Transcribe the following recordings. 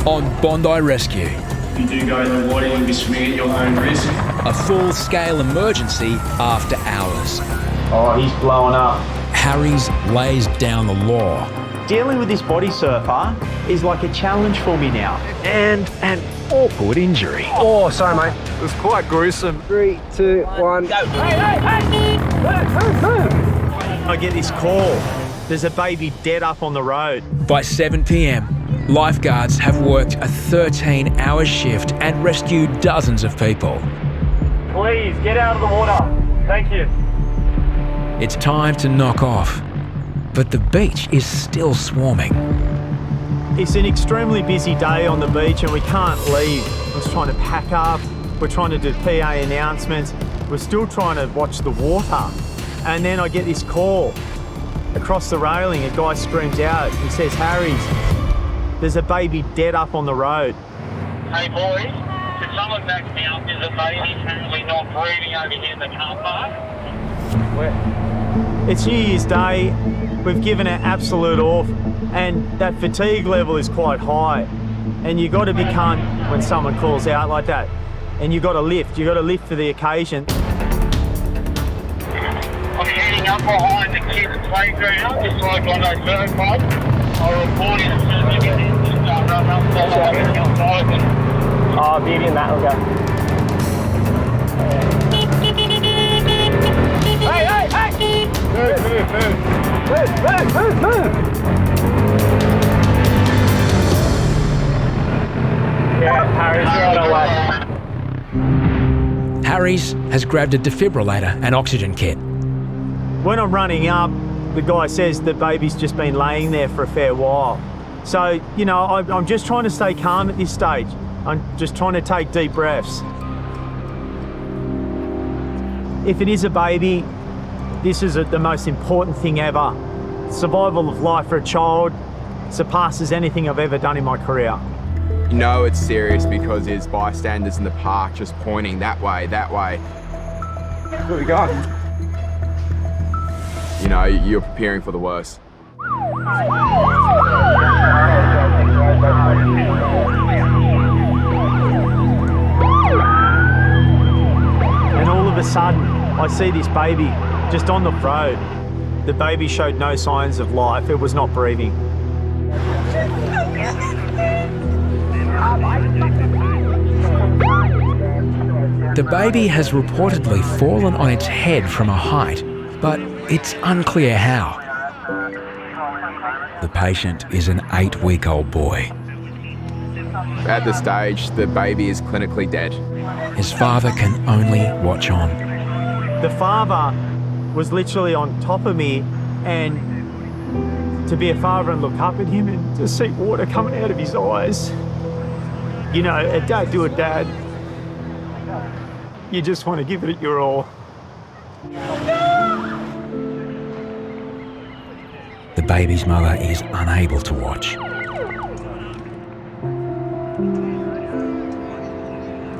on Bondi Rescue. You do go in the water, you'll be swimming at your own risk. A full-scale emergency after hours. Oh, he's blowing up. Harries lays down the law. Dealing with this body surfer is like a challenge for me now. And an awkward injury. Oh, sorry, mate. It was quite gruesome. 3, 2, 1, go. I get this call. There's a baby dead up on the road. By 7 p.m, lifeguards have worked a 13-hour shift and rescued dozens of people. Please, get out of the water. Thank you. It's time to knock off, but the beach is still swarming. It's an extremely busy day on the beach and we can't leave. I'm just trying to pack up. We're trying to do PA announcements. We're still trying to watch the water. And then I get this call. Across the railing, a guy screams out and says, "Harries, there's a baby dead up on the road." Hey boys, can someone back me up? There's a baby currently not breathing over here in the car park. It's New Year's Day. We've given it absolute off, and that fatigue level is quite high. And you got to be calm when someone calls out like that. And you got to lift. You got to lift for the occasion. I'm heading up behind the kids' playground, just like on those surf clubs. I'm reporting as soon as I get in, just run up the outside. Oh, beauty and that will go. Hey, hey, hey! Move. Yeah, Harry's right away. Harries has grabbed a defibrillator and oxygen kit. When I'm running up, the guy says the baby's just been laying there for a fair while. So, you know, I'm just trying to stay calm at this stage. I'm just trying to take deep breaths. If it is a baby, this is the most important thing ever. Survival of life for a child surpasses anything I've ever done in my career. You know it's serious because there's bystanders in the park just pointing that way. Where are we going? You know, you're preparing for the worst. And all of a sudden, I see this baby just on the road. The baby showed no signs of life. It was not breathing. The baby has reportedly fallen on its head from a height, but it's unclear how. The patient is an 8-week-old boy. At this stage, the baby is clinically dead. His father can only watch on. The father was literally on top of me, and to be a father and look up at him and to see water coming out of his eyes. You know, a dad to a dad, you just want to give it your all. The baby's mother is unable to watch.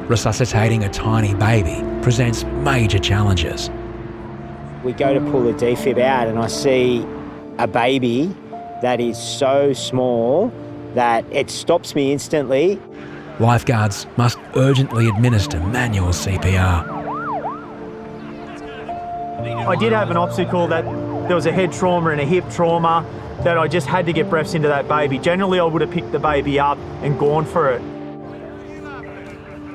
Resuscitating a tiny baby presents major challenges. We go to pull the defib out and I see a baby that is so small that it stops me instantly. Lifeguards must urgently administer manual CPR. I did have an obstacle that there was a head trauma and a hip trauma that I just had to get breaths into that baby. Generally, I would have picked the baby up and gone for it.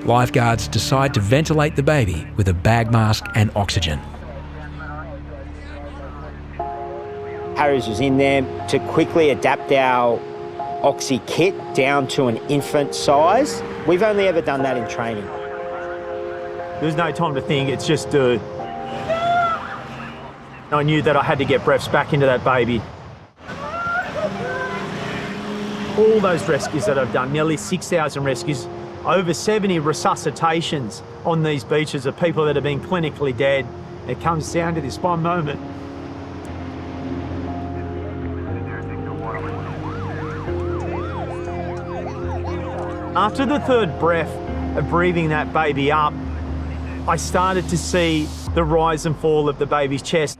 Lifeguards decide to ventilate the baby with a bag mask and oxygen. Harries was in there to quickly adapt our oxy kit down to an infant size. We've only ever done that in training. There's no time to think, it's just do. I knew that I had to get breaths back into that baby. All those rescues that I've done, nearly 6,000 rescues, over 70 resuscitations on these beaches of people that have been clinically dead. It comes down to this one moment. After the third breath of breathing that baby up, I started to see the rise and fall of the baby's chest.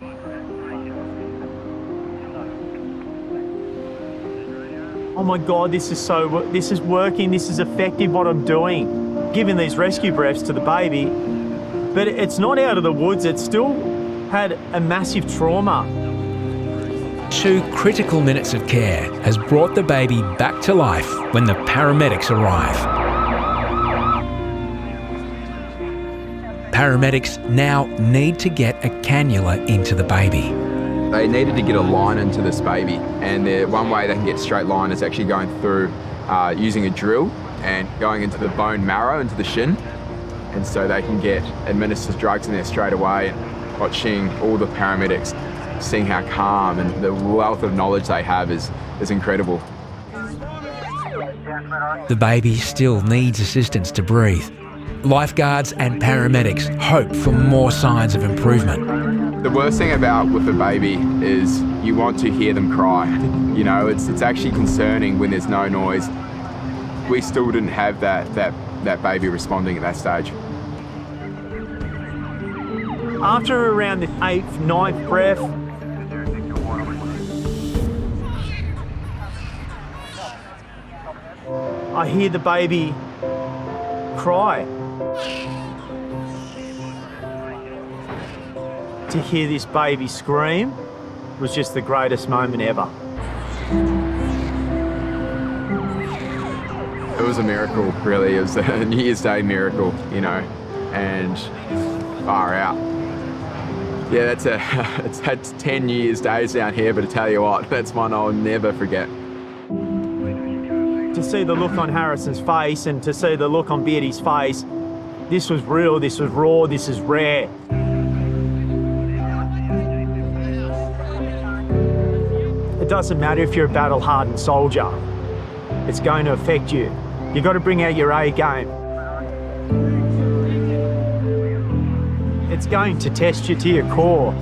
oh my God, this is working, this is effective what I'm doing, giving these rescue breaths to the baby. But it's not out of the woods, it still had a massive trauma. 2 critical minutes of care has brought the baby back to life when the paramedics arrive. Paramedics now need to get a cannula into the baby. They needed to get a line into this baby, and one way they can get a straight line is actually going through using a drill and going into the bone marrow, into the shin, and so they can get administered drugs in there straight away. And watching all the paramedics, seeing how calm and the wealth of knowledge they have is incredible. The baby still needs assistance to breathe. Lifeguards and paramedics hope for more signs of improvement. The worst thing about with a baby is you want to hear them cry. You know, it's actually concerning when there's no noise. We still didn't have that baby responding at that stage. After around the 8th, 9th breath, I hear the baby cry. To hear this baby scream was just the greatest moment ever. It was a miracle, really. It was a New Year's Day miracle, you know, and far out. Yeah, that's 10 New Year's Days down here, but I tell you what, that's one I'll never forget. To see the look on Harrison's face and to see the look on Beardy's face, this was real, this was raw, this is rare. It doesn't matter if you're a battle-hardened soldier. It's going to affect you. You've got to bring out your A game. It's going to test you to your core.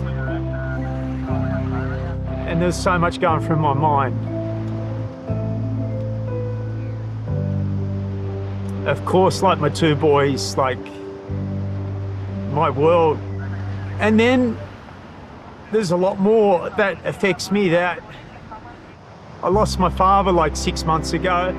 And there's so much going through my mind. Of course, like my 2 boys, like my world. And then there's a lot more that affects me. That I lost my father like 6 months ago.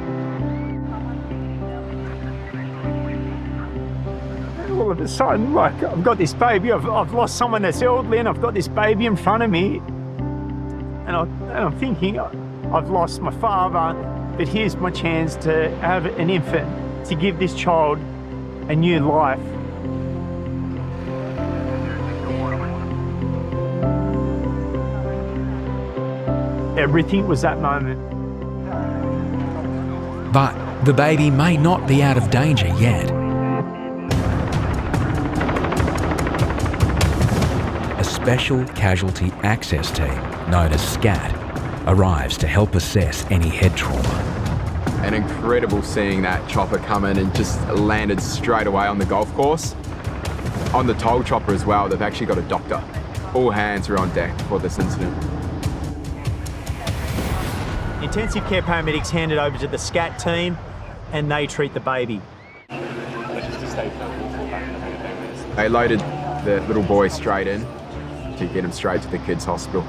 All of a sudden, like, I've got this baby, I've lost someone that's elderly, and I've got this baby in front of me. And I'm thinking, I've lost my father, but here's my chance to have an infant, to give this child a new life. Everything was that moment. But the baby may not be out of danger yet. A special casualty access team, known as SCAT, arrives to help assess any head trauma. And incredible seeing that chopper come in and just landed straight away on the golf course. On the toll chopper as well, they've actually got a doctor. All hands are on deck for this incident. Intensive care paramedics hand it over to the SCAT team and they treat the baby. They loaded the little boy straight in to get him straight to the kids' hospital.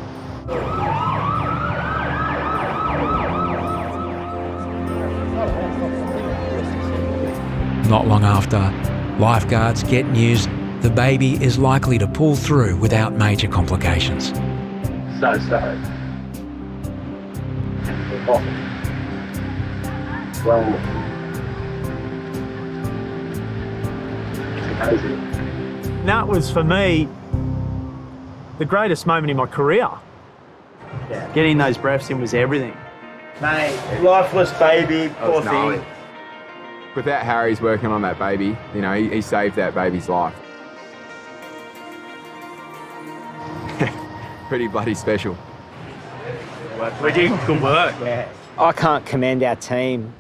Not long after, lifeguards get news the baby is likely to pull through without major complications. So sorry. Well, And that was, for me, the greatest moment in my career. Yeah. Getting those breaths in was everything. Mate, lifeless baby, poor thing. Without Harry's working on that baby, you know, he saved that baby's life. Pretty bloody special. We did good work. Yeah. I can't commend our team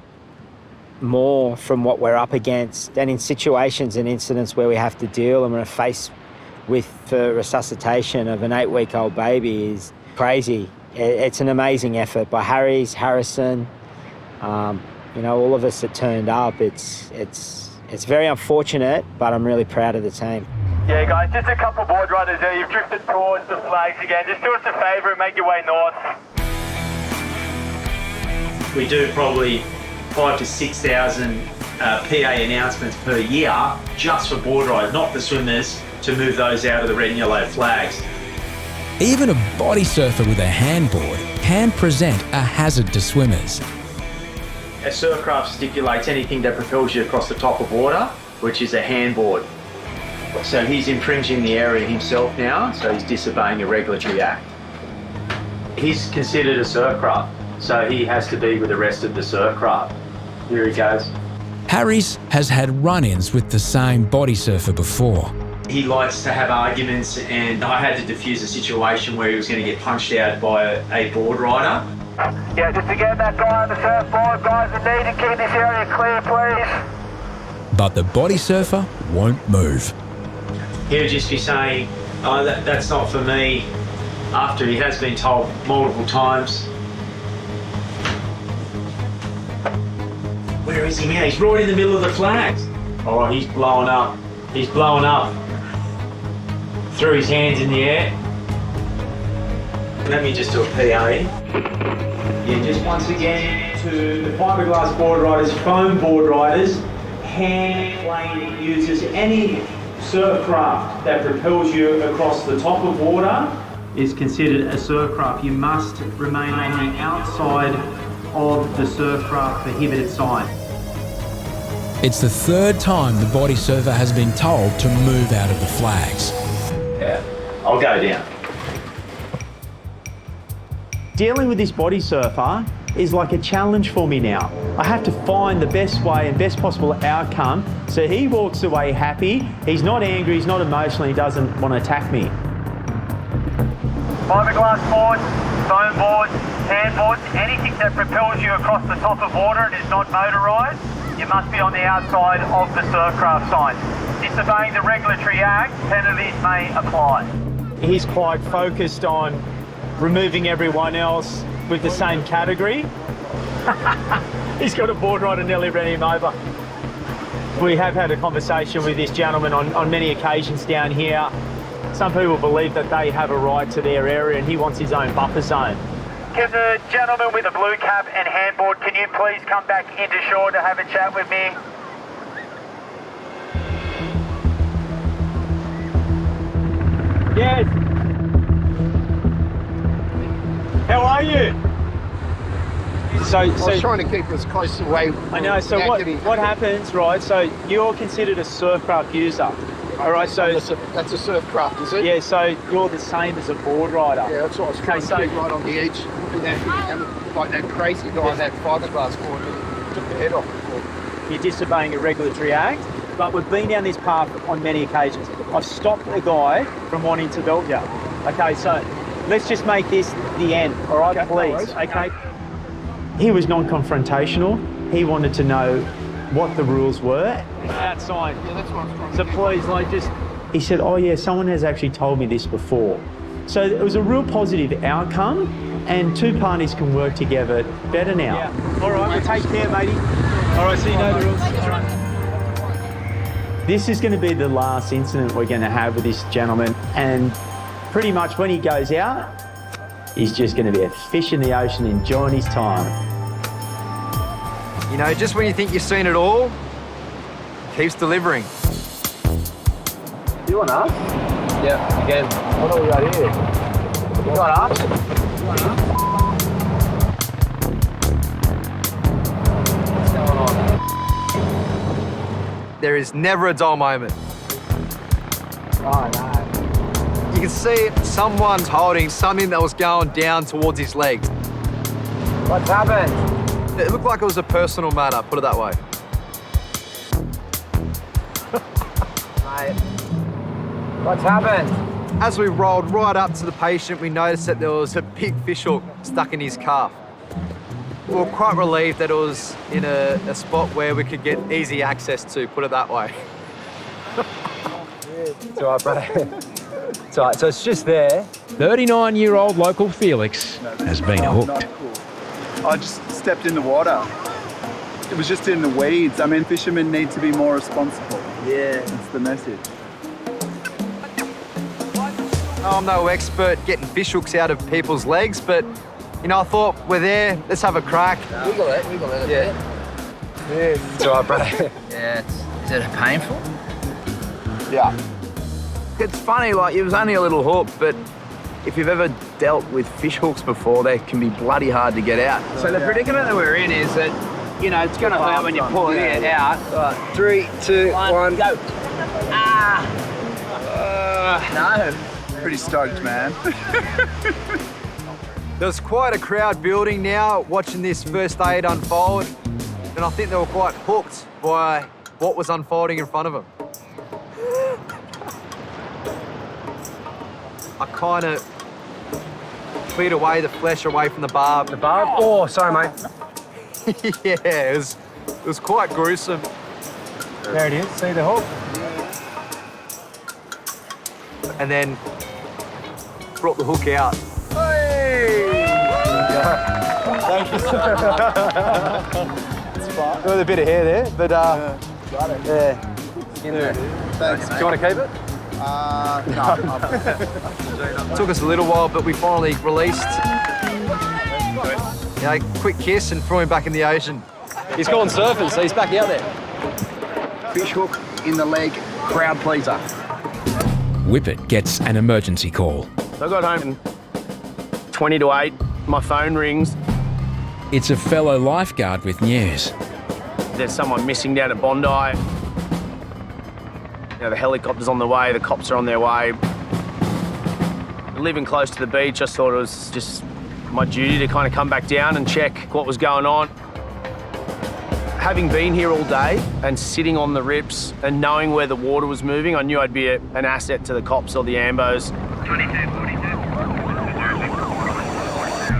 more from what we're up against, and in situations and incidents where we have to deal and we're faced with the resuscitation of an 8-week-old baby is crazy. It's an amazing effort by Harries, Harrison, you know, all of us that turned up. It's very unfortunate, but I'm really proud of the team. yeah, guys, just a couple board riders there. You've drifted towards the flags again. Just do us a favour and make your way north. We do probably 5,000 to 6,000 PA announcements per year just for board riders, not the swimmers, to move those out of the red and yellow flags. Even a body surfer with a handboard can present a hazard to swimmers. A surfcraft stipulates anything that propels you across the top of water, which is a handboard. So he's infringing the area himself now, so he's disobeying a regulatory act. He's considered a surfcraft, so he has to be with the rest of the surfcraft. Here he goes. Harries has had run-ins with the same body surfer before. He likes to have arguments, and I had to diffuse a situation where he was going to get punched out by a board rider. Yeah, just to get that guy on the surfboard, guys, we need to keep this area clear, please. But the body surfer won't move. He'll just be saying, oh, that's not for me, after he has been told multiple times. Where is he now? He's right in the middle of the flags. Oh, he's blowing up. He's blowing up. Threw his hands in the air. Let me just do a PA. Yeah, just once again to the fiberglass board riders, foam board riders, hand plane users, any surfcraft that propels you across the top of water is considered a surfcraft. You must remain on the outside of the surfcraft prohibited sign. It's the third time the body surfer has been told to move out of the flags. Yeah, I'll go down. Dealing with this body surfer is like a challenge for me now. I have to find the best way and best possible outcome so he walks away happy, he's not angry, he's not emotional, he doesn't want to attack me. Fiberglass boards, foam boards, handboards, anything that propels you across the top of water and is not motorised, you must be on the outside of the surfcraft sign. Disobeying the regulatory act, penalties may apply. He's quite focused on removing everyone else with the same category. He's got a board rider nearly ran him over. We have had a conversation with this gentleman on many occasions down here. Some people believe that they have a right to their area and he wants his own buffer zone. Can the gentleman with the blue cap and handboard, can you please come back into shore to have a chat with me? Yes. How are you? I was trying to keep us close away. I know, so what happens, right, so you're considered a surfcraft user, all right, so... That's a surfcraft, is it? Yeah, so you're the same as a board rider. Yeah, that's what I was trying to keep right on the edge. And like that crazy guy, that fiberglass board, took the head off. You're disobeying a regulatory act, but we've been down this path on many occasions. I've stopped a guy from wanting to belt you. Okay, so let's just make this the end, all right, okay, please, okay? He was non-confrontational. He wanted to know what the rules were. Outside. Yeah, that's what I was trying to So please, like, just... He said, oh yeah, someone has actually told me this before. So it was a real positive outcome, and two parties can work together better now. Yeah. All right, well, take care, matey. All right, so you know the rules. All right. This is going to be the last incident we're going to have with this gentleman, and pretty much when he goes out, he's just going to be a fish in the ocean enjoying his time. You know, just when you think you've seen it all, keeps delivering. You want us? Yeah, again. What do we got here? You got us? What's going on? There is never a dull moment. Oh, no. You can see someone's holding something that was going down towards his legs. What's happened? It looked like it was a personal matter, put it that way. Mate, what's happened? As we rolled right up to the patient, we noticed that there was a big fish hook stuck in his calf. We were quite relieved that it was in a spot where we could get easy access to, put it that way. It's all right, brother. It's all right, so it's just there. 39-year-old local Felix has been hooked. I just stepped in the water. It was just in the weeds. I mean, fishermen need to be more responsible. Yeah. That's the message. I'm no expert getting fish hooks out of people's legs, but You know, I thought we're there, let's have a crack. Wiggle it. Yeah. It's all right, brother. Yeah, is it painful? Yeah. It's funny, like, it was only a little hook, but if you've ever dealt with fish hooks before, they can be bloody hard to get out. So the predicament that we're in is that, you know, it's going to hurt when you pull it out. Right, 3, 2, 1, go. No. Pretty stoked, man. There's quite a crowd building now watching this first aid unfold, and I think they were quite hooked by what was unfolding in front of them. I kind of cleared away the flesh away from the barb. The barb? Oh, sorry, mate. Yeah, it was quite gruesome. There it is. See the hook? And then brought the hook out. Thank you, sir. With a bit of hair there, but yeah. In there. Thanks. Do you want to keep it? No. It took us a little while, but we finally released. You know, quick kiss and threw him back in the ocean. He's gone surfing, so he's back out there. Fish hook in the leg, crowd pleaser. Whippet gets an emergency call. So I got home 20 to 8, my phone rings. It's a fellow lifeguard with news. There's someone missing down at Bondi. You know, the helicopter's on the way, the cops are on their way. Living close to the beach, I thought it was just my duty to kind of come back down and check what was going on. Having been here all day and sitting on the rips and knowing where the water was moving, I knew I'd be an asset to the cops or the ambos.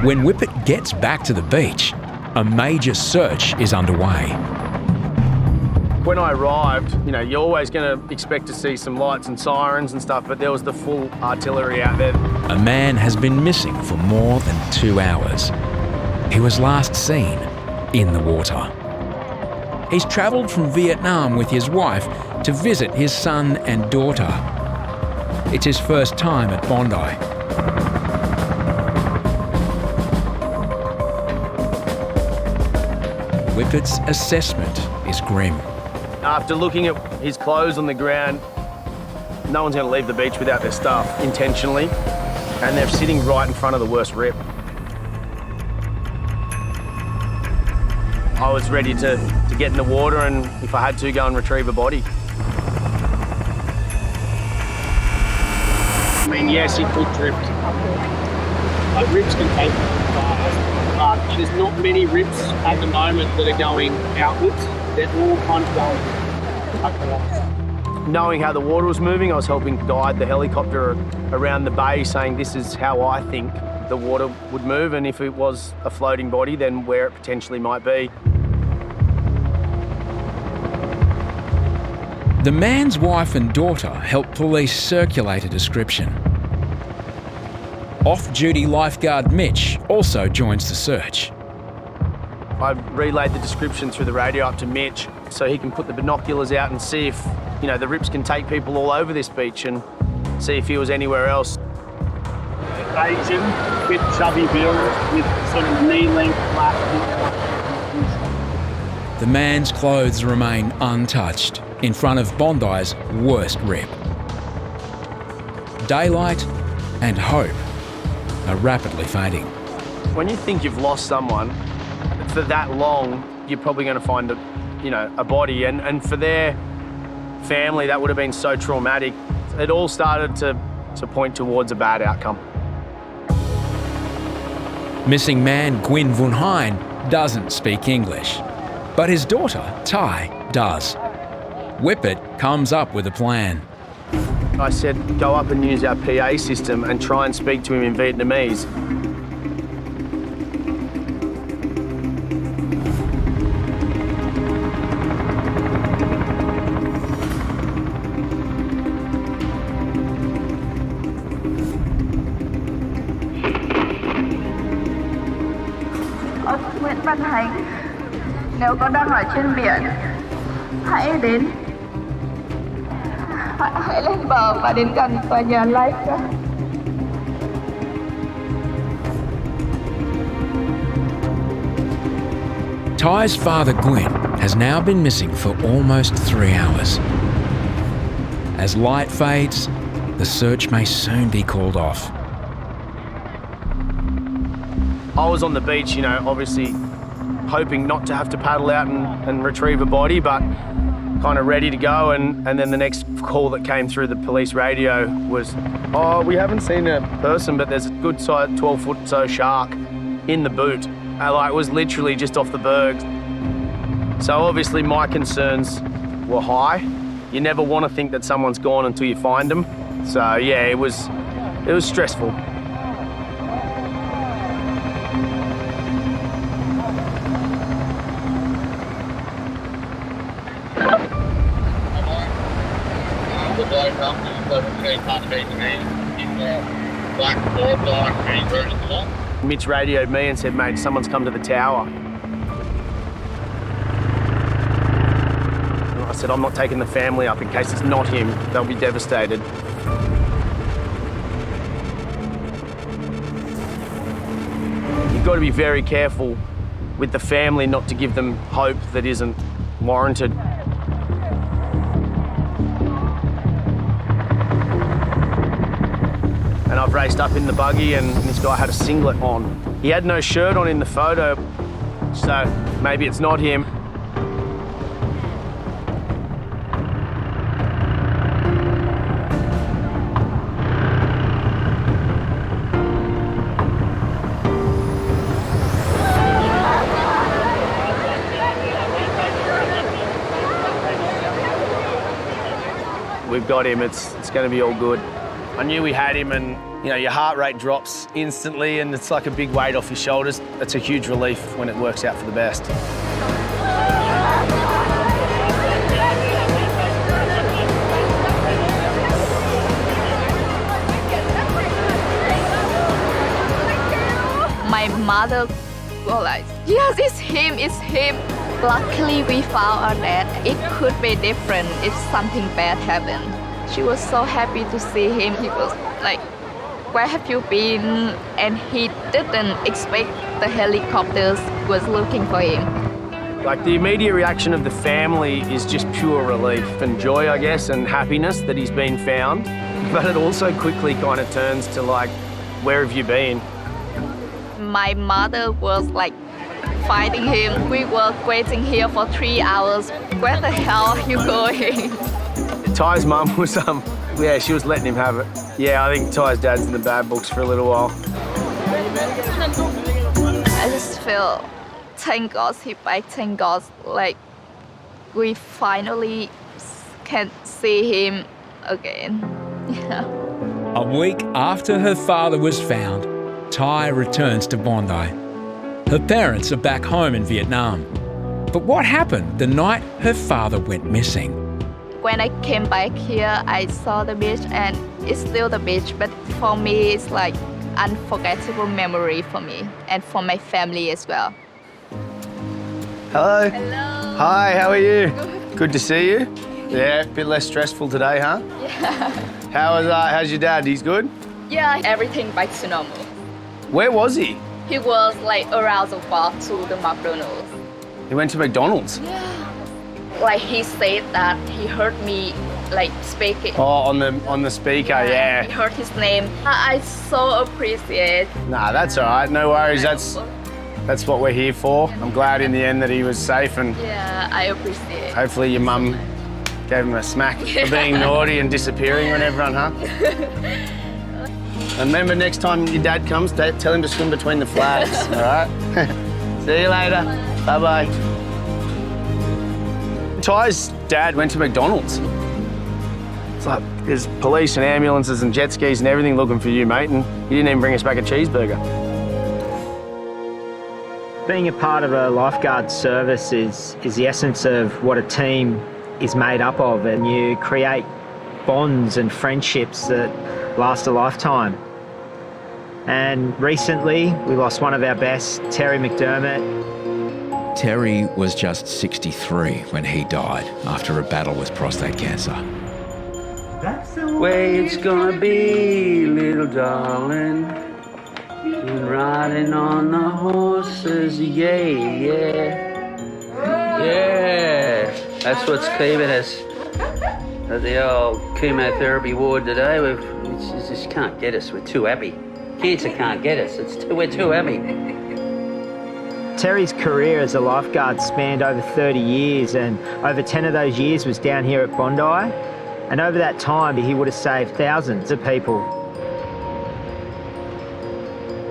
When Whippet gets back to the beach, a major search is underway. When I arrived, you know, you're always going to expect to see some lights and sirens and stuff, but there was the full artillery out there. A man has been missing for more than 2 hours. He was last seen in the water. He's travelled from Vietnam with his wife to visit his son and daughter. It's his first time at Bondi. Whippet's assessment is grim. After looking at his clothes on the ground, no one's going to leave the beach without their stuff intentionally, and they're sitting right in front of the worst rip. I was ready to get in the water and, if I had to, go and retrieve a body. I mean, yes, it could drift. Like, rips can take fast, but there's not many rips at the moment that are going outwards. They're all kind of going across. Knowing how the water was moving, I was helping guide the helicopter around the bay, saying this is how I think the water would move, and if it was a floating body, then where it potentially might be. The man's wife and daughter helped police circulate a description. Off-duty lifeguard Mitch also joins the search. I relayed the description through the radio up to Mitch so he can put the binoculars out and see if, you know, the rips can take people all over this beach and see if he was anywhere else. Asian, bit chubby build with sort of knee-length black. The man's clothes remain untouched in front of Bondi's worst rip. Daylight and hope are rapidly fading. When you think you've lost someone for that long, you're probably going to find a body, and for their family that would have been so traumatic. It all started to point towards a bad outcome. Missing man Gwyn Vun Hein doesn't speak English, but his daughter Ty does. Whippet comes up with a plan. I said, go up and use our PA system and try and speak to him in Vietnamese. Ông Nguyễn Văn Hành, nếu con đang ở trên biển, hãy đến. Hãy lên bờ và đến gần tòa nhà Lifeguards. Ty's father, Gwen, has now been missing for almost 3 hours. As light fades, the search may soon be called off. I was on the beach, you know, obviously hoping not to have to paddle out and retrieve a body, but kind of ready to go. And then the next call that came through the police radio was, oh, we haven't seen a person, but there's a good size 12-foot so shark in the boot. It was literally just off the bergs. So obviously my concerns were high. You never want to think that someone's gone until you find them. So yeah, it was stressful. Mitch radioed me and said, mate, someone's come to the tower. And I said, I'm not taking the family up in case it's not him. They'll be devastated. You've got to be very careful with the family not to give them hope that isn't warranted. And I've raced up in the buggy and this guy had a singlet on. He had no shirt on in the photo, so maybe it's not him. We've got him, it's going to be all good. I knew we had him, and you know, your heart rate drops instantly and it's like a big weight off your shoulders. It's a huge relief when it works out for the best. My mother was like, yes, it's him, it's him. Luckily, we found out that it could be different if something bad happened. She was so happy to see him. He was like, where have you been? And he didn't expect the helicopters was looking for him. Like, the immediate reaction of the family is just pure relief and joy, I guess, and happiness that he's been found. But it also quickly kind of turns to like, where have you been? My mother was like fighting him. We were waiting here for 3 hours. Where the hell are you going? Ty's mum was, yeah, she was letting him have it. Yeah, I think Ty's dad's in the bad books for a little while. I just feel, thank God he back, thank God, like, we finally can see him again. Yeah. A week after her father was found, Ty returns to Bondi. Her parents are back home in Vietnam. But what happened the night her father went missing? When I came back here, I saw the beach, and it's still the beach, but for me, it's like unforgettable memory for me and for my family as well. Hello. Hello. Hi, how are you? Good. Good to see you. Yeah, a bit less stressful today, huh? Yeah. How's your dad? He's good? Yeah, everything back to normal. Where was he? He was like around the walk to the McDonald's. He went to McDonald's? Yeah. Like he said that he heard me like speaking. Oh, on the speaker, yeah. He heard his name. I so appreciate. Nah, that's all right. No worries. That's what we're here for. I'm glad in the end that he was safe, and yeah, I appreciate. Hopefully your mum gave him a smack for being naughty and disappearing on everyone, huh? And remember, next time your dad comes, tell him to swim between the flags, all right? See you later. Bye-bye. Ty's dad went to McDonald's. It's like, there's police and ambulances and jet skis and everything looking for you, mate, and he didn't even bring us back a cheeseburger. Being a part of a lifeguard service is the essence of what a team is made up of, and you create bonds and friendships that last a lifetime. And recently, we lost one of our best, Terry McDermott. Terry was just 63 when he died after a battle with prostate cancer. That's the way it's gonna be, little darling. Riding on the horses, yeah, yeah. Yeah, that's what's keeping us at the old chemotherapy ward today. We just can't get us. We're too happy. Cancer can't get us. We're too happy. Terry's career as a lifeguard spanned over 30 years, and over 10 of those years was down here at Bondi. And over that time, he would have saved thousands of people.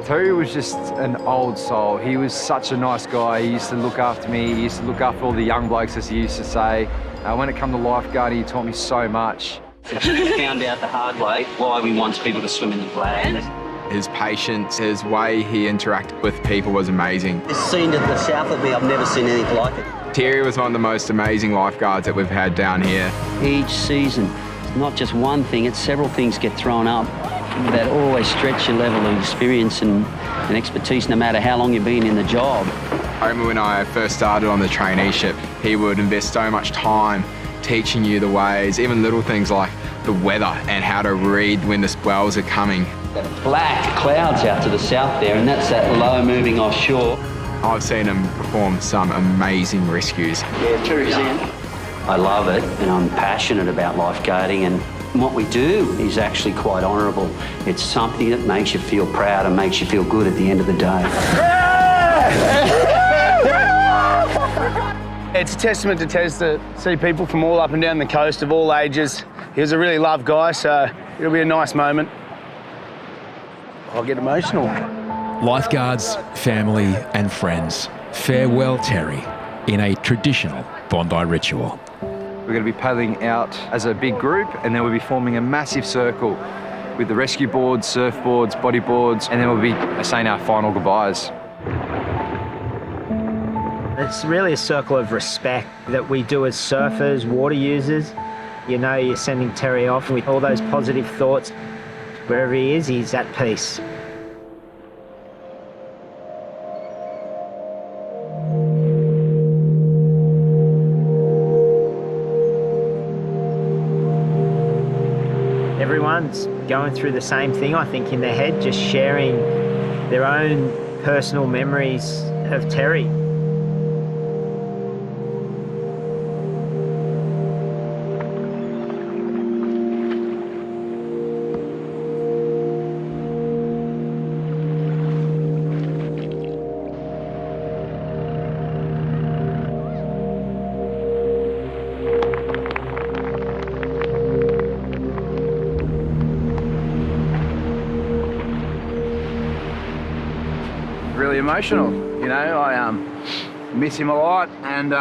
Terry was just an old soul. He was such a nice guy. He used to look after me. He used to look after all the young blokes, as he used to say. When it came to lifeguarding, he taught me so much. Found out the hard way why we want people to swim in the flag. His patience, his way he interacted with people was amazing. This scene to the south of me, I've never seen anything like it. Terry was one of the most amazing lifeguards that we've had down here. Each season, it's not just one thing, it's several things get thrown up that always stretch your level of experience and expertise no matter how long you've been in the job. I remember when I first started on the traineeship, he would invest so much time teaching you the ways, even little things like the weather and how to read when the swells are coming. Black clouds out to the south there, and that's that low moving offshore. I've seen him perform some amazing rescues. Yeah, Terry's in. I love it, and I'm passionate about lifeguarding, and what we do is actually quite honourable. It's something that makes you feel proud and makes you feel good at the end of the day. It's a testament to Tez to see people from all up and down the coast of all ages. He was a really loved guy, so it'll be a nice moment. I'll get emotional. Lifeguards, family and friends farewell Terry in a traditional Bondi ritual. We're going to be paddling out as a big group, and then we'll be forming a massive circle with the rescue boards, surfboards, bodyboards, and then we'll be saying our final goodbyes. It's really a circle of respect that we do as surfers, water users. You know, you're sending Terry off with all those positive thoughts. Wherever he is, he's at peace. Everyone's going through the same thing, I think, in their head, just sharing their own personal memories of Terry. Really emotional, you know. I miss him a lot, and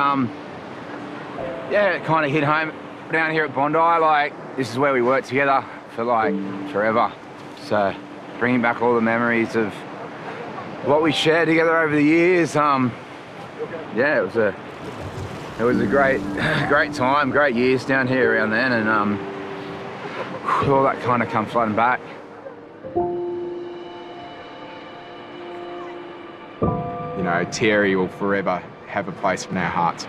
yeah, it kind of hit home down here at Bondi. Like, this is where we worked together for like forever. So bringing back all the memories of what we shared together over the years. Yeah, it was a great time, great years down here around then, and all that kind of come flooding back. You know, Terry will forever have a place in our hearts.